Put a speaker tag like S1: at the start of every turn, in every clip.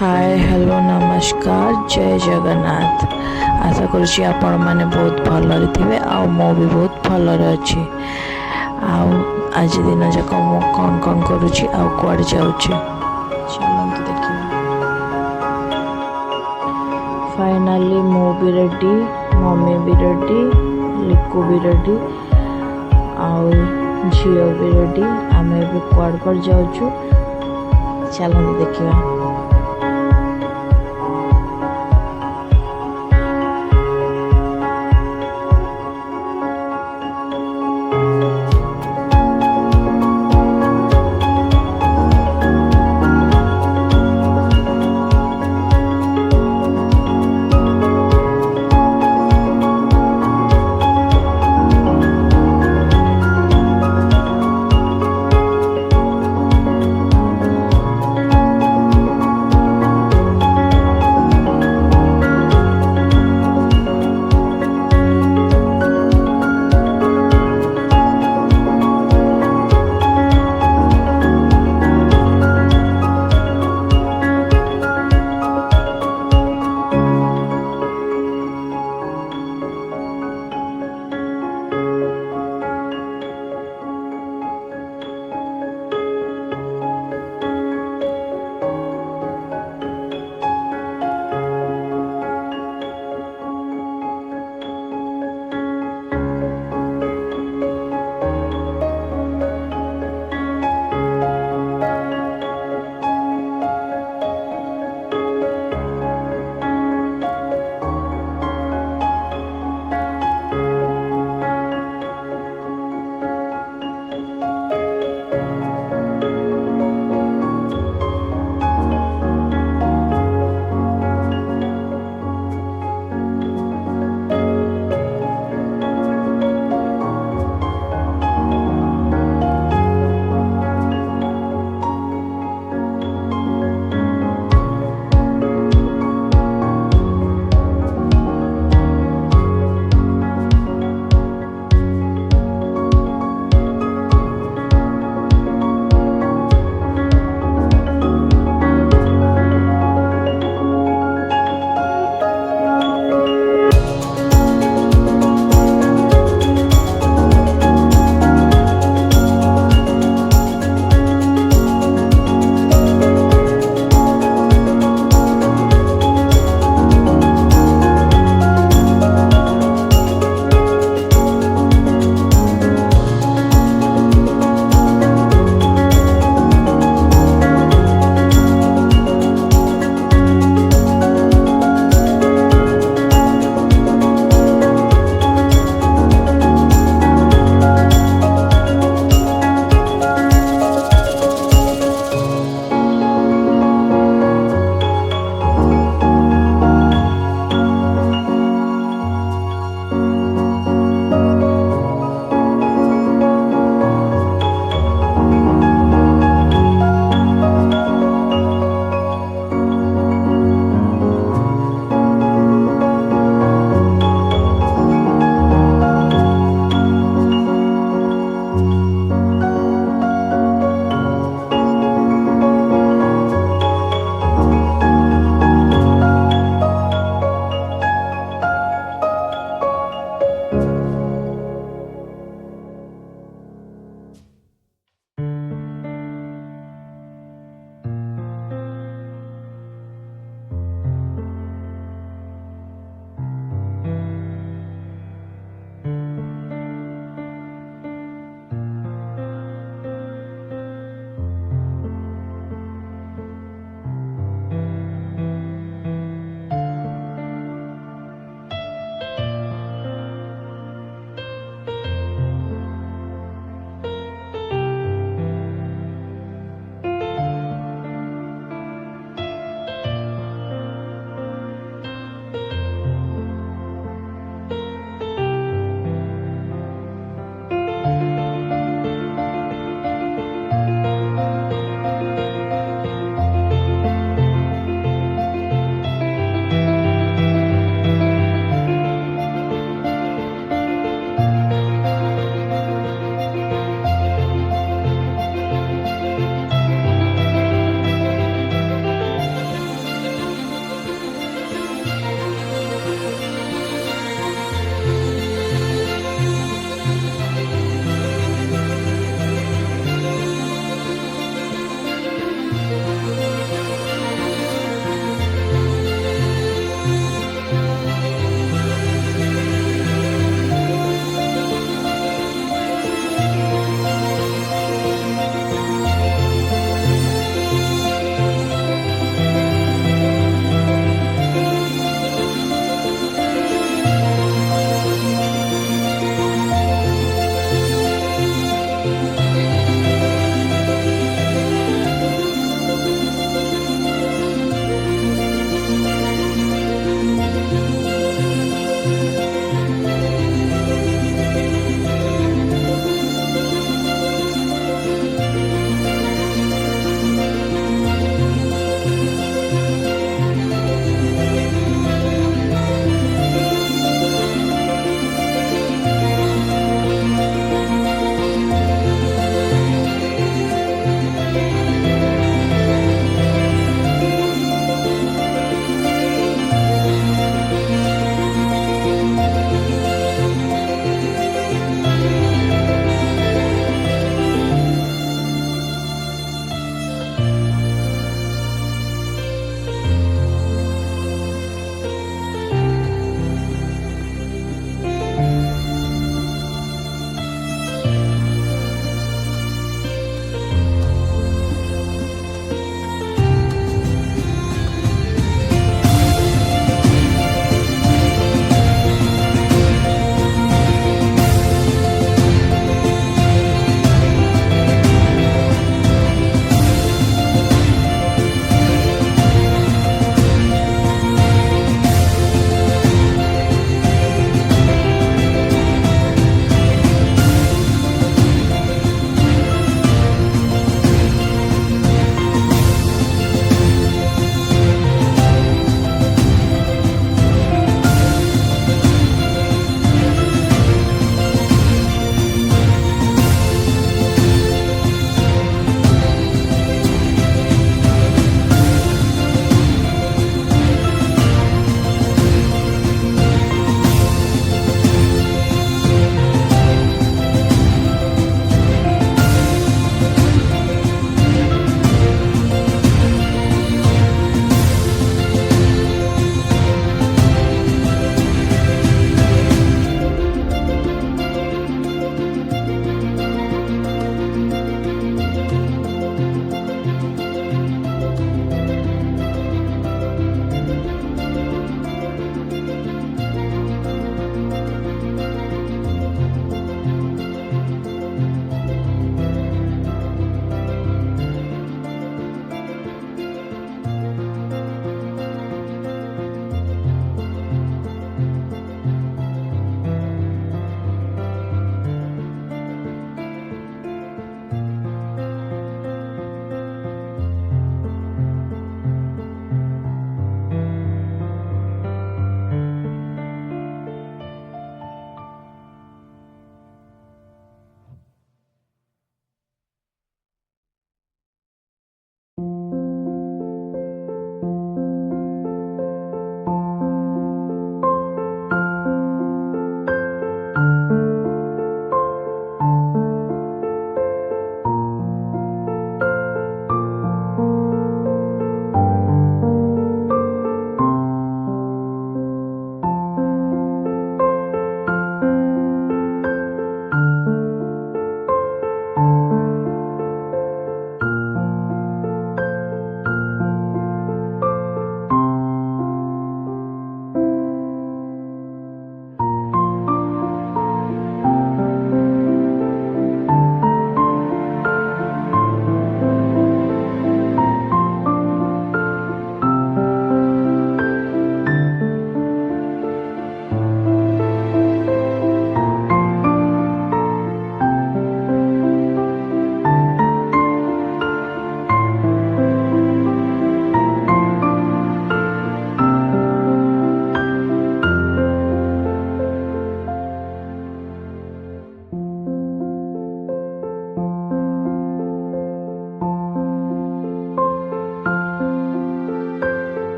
S1: Hi hello नमस्कार जय जगन्नाथ। आशा करुँची आपण मैंने बहुत भलरे थे आ भी बहुत भलरे अच्छी। आज दिन जाक मु कौन कौन करुँची आ कुआड़े जाऊँची चलते देखिए। फाइनाली मु भी रेडी, मम्मी भी रेडी, लिकू भी रेडी, आउ झील भी रेडी। आम भी कुआड़ जाऊँ चलते देखिए।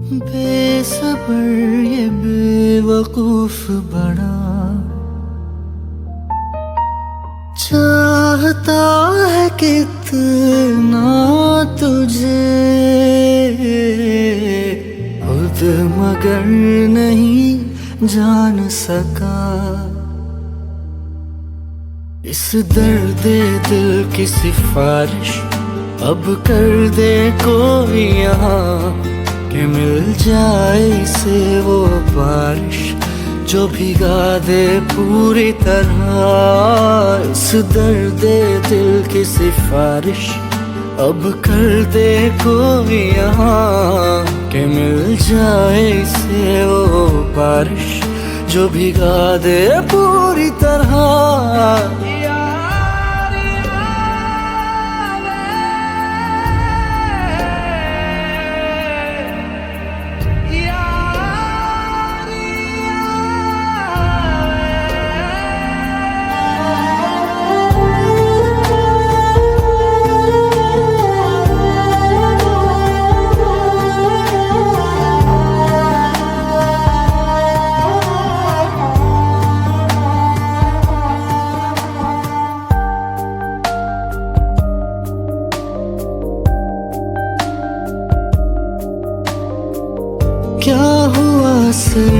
S2: बेसब्र ये बेवकूफ बड़ा चाहता है कितना तुझे, खुद मगर नहीं जान सका। इस दर्द दिल की सिफारिश अब कर दे कोई यहाँ, कि मिल जाए इसे वो बारिश जो भिगा दे पूरी तरह। इस दर्द दिल की सिफारिश अब कर दे कोई यहाँ, कि मिल जाए इसे वो बारिश जो भिगा दे पूरी तरह। क्या हुआ सर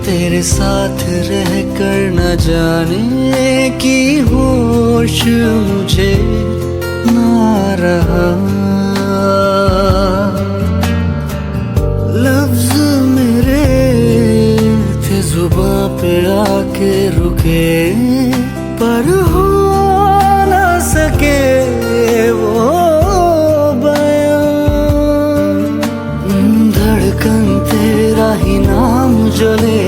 S2: तेरे साथ रह कर न जाने की होश मुझे ना रहा। लफ्ज मेरे थे जुबां पे आके रुके, पर हो ना सके वो तेरा ही नाम जले,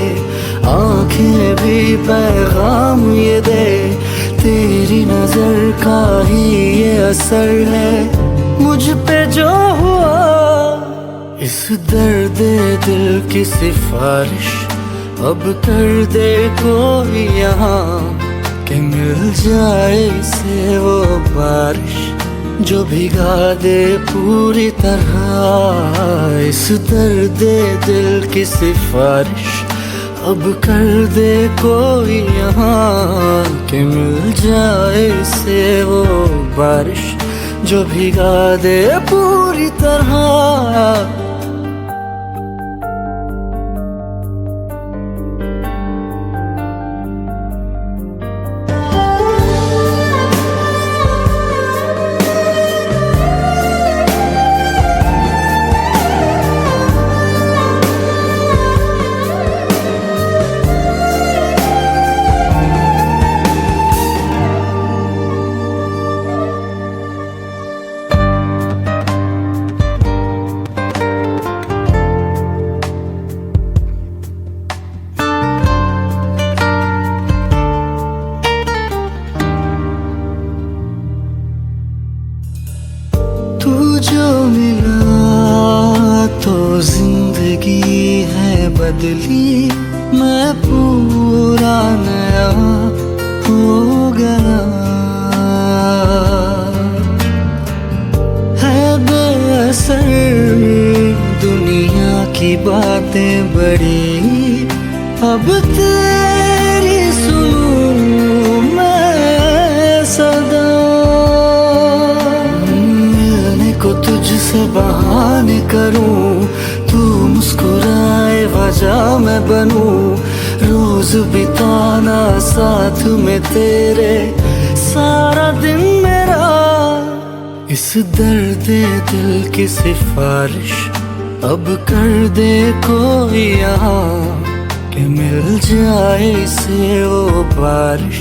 S2: आंखें भी पैगाम ये दे। तेरी नजर का ही ये असर है मुझ पे जो हुआ। इस दर्द दिल की सिफारिश अब कर दे कोई यहाँ, कि मिल जाए इसे वो बारिश जो भिगा दे पूरी तरह। इस दर्द दिल की सिफारिश अब कर दे कोई यहाँ, कि मिल जाए इसे वो बारिश जो भिगा दे पूरी तरह। जो मिला तो जिंदगी है बदली, मैं पूरा नया हो गया। है बेअसर दुनिया की बातें बड़ी, अब तेरी सुनूं मैं सदा। तुझसे बहाने करूं, तू मुस्कुराए वजह मैं बनूं। रोज बिताना साथ में तेरे सारा दिन मेरा। इस दर्द दिल की सिफारिश अब कर दे कोई यहाँ, कि मिल जाए इसे वो बारिश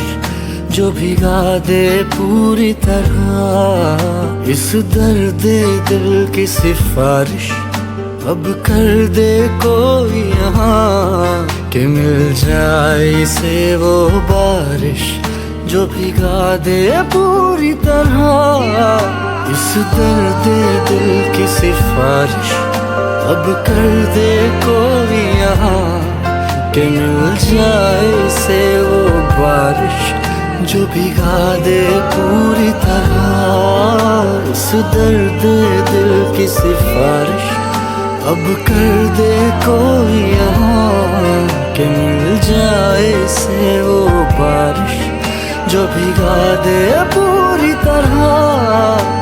S2: जो भिगा दे पूरी तरह। इस दर्द दिल की सिफारिश अब कर दे कोई यहाँ, कि मिल जाए इसे वो बारिश जो भिगा दे पूरी तरह। इस दर्द दिल की सिफारिश अब कर दे कोई यहाँ, कि मिल जाए इसे वो बारिश जो भिगा दे पूरी तरह। इस दर्द दिल की सिफारिश अब कर दे कोई यहाँ के मिल जाए से वो बारिश जो भिगा दे पूरी तरह।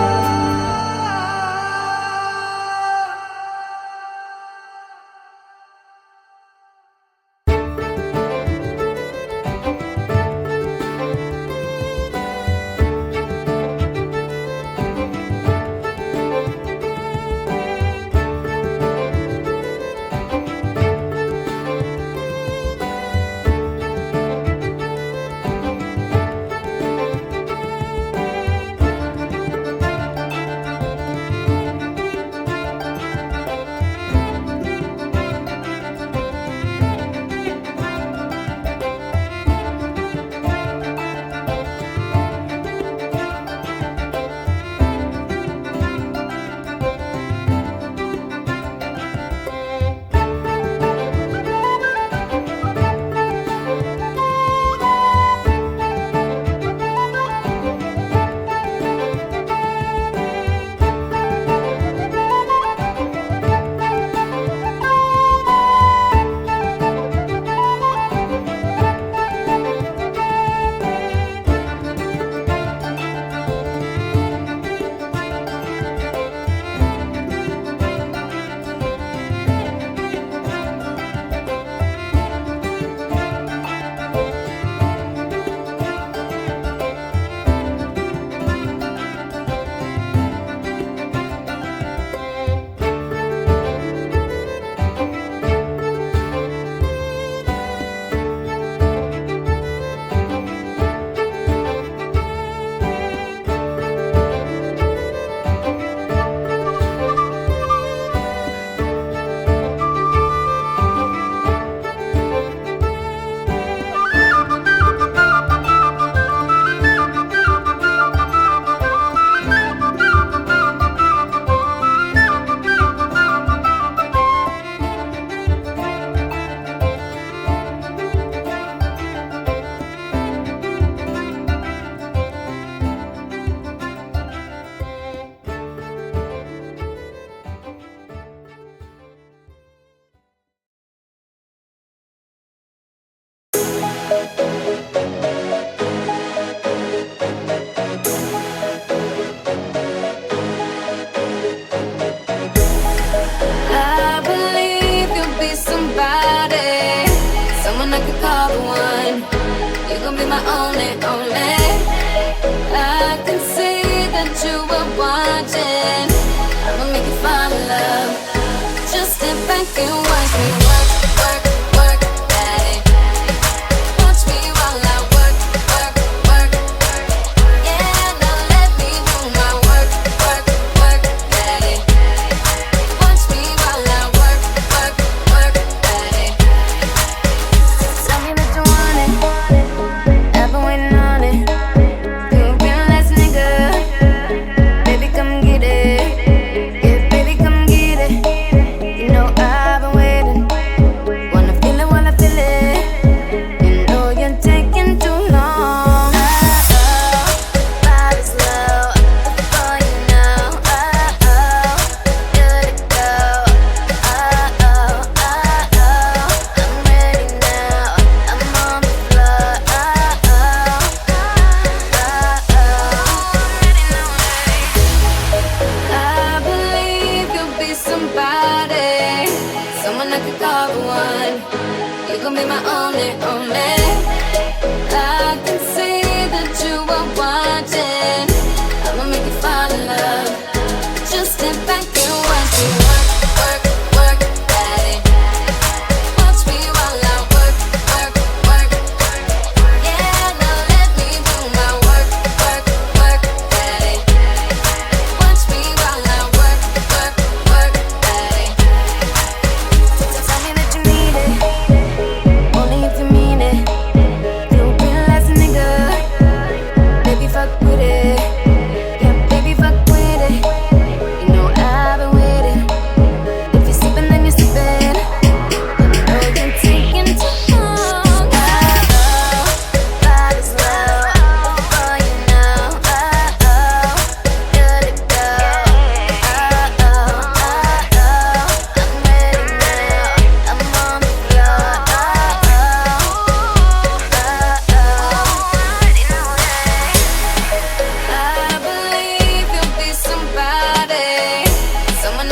S3: Only if you mean it.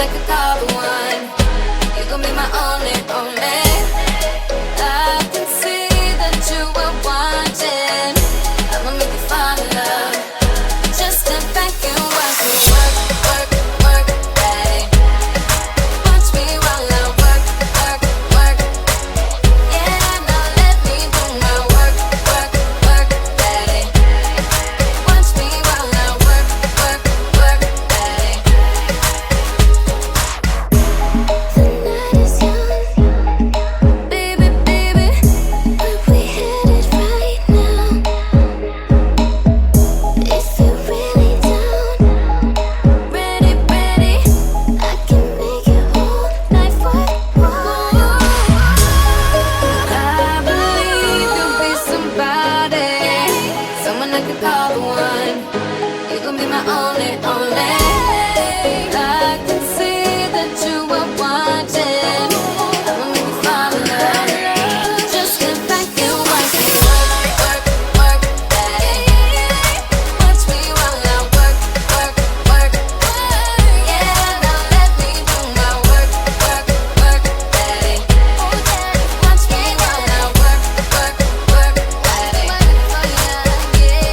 S3: I could call the one. You gon' be my only, only. I can see that you were watching. I'ma make you fall in love. Just to thank you, watch me work, work, work, daddy. Watch me while I work, work, work. Yeah, now let me do my work, work, work, daddy. Watch me while I work, work, work, daddy. The night is young, baby, baby. Where we headed right now? If you're really down, ready, ready, I can make your whole life worthwhile. I believe you'll be somebody, someone I can call the one. You gon' be my only, only. I can see that you were watching. I'ma make you fall in love. Just to thank you, watch me work, work, work, daddy. Watch me while I work, work, work. Yeah, now let me do my work, work, work, daddy. Watch me while I work, work, work, daddy. Yeah, yeah.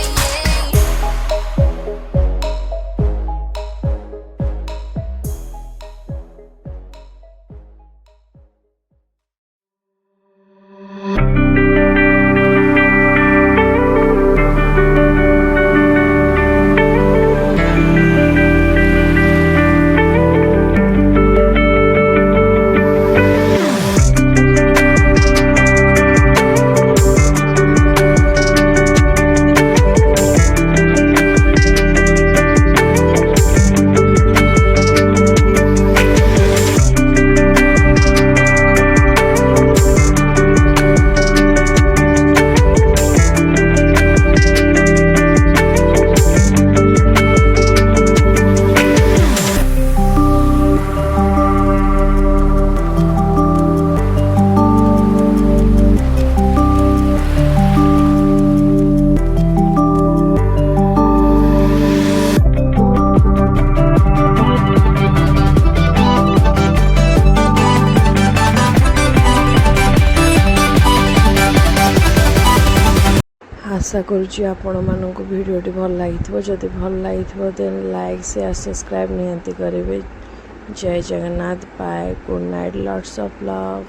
S1: आशा करुँच आपण मानक भिडियोटी भल लगी जदि भल लगी then like share subscribe निहाती करेंगे। जय Jagannath. Bye. Good night. Lots of love.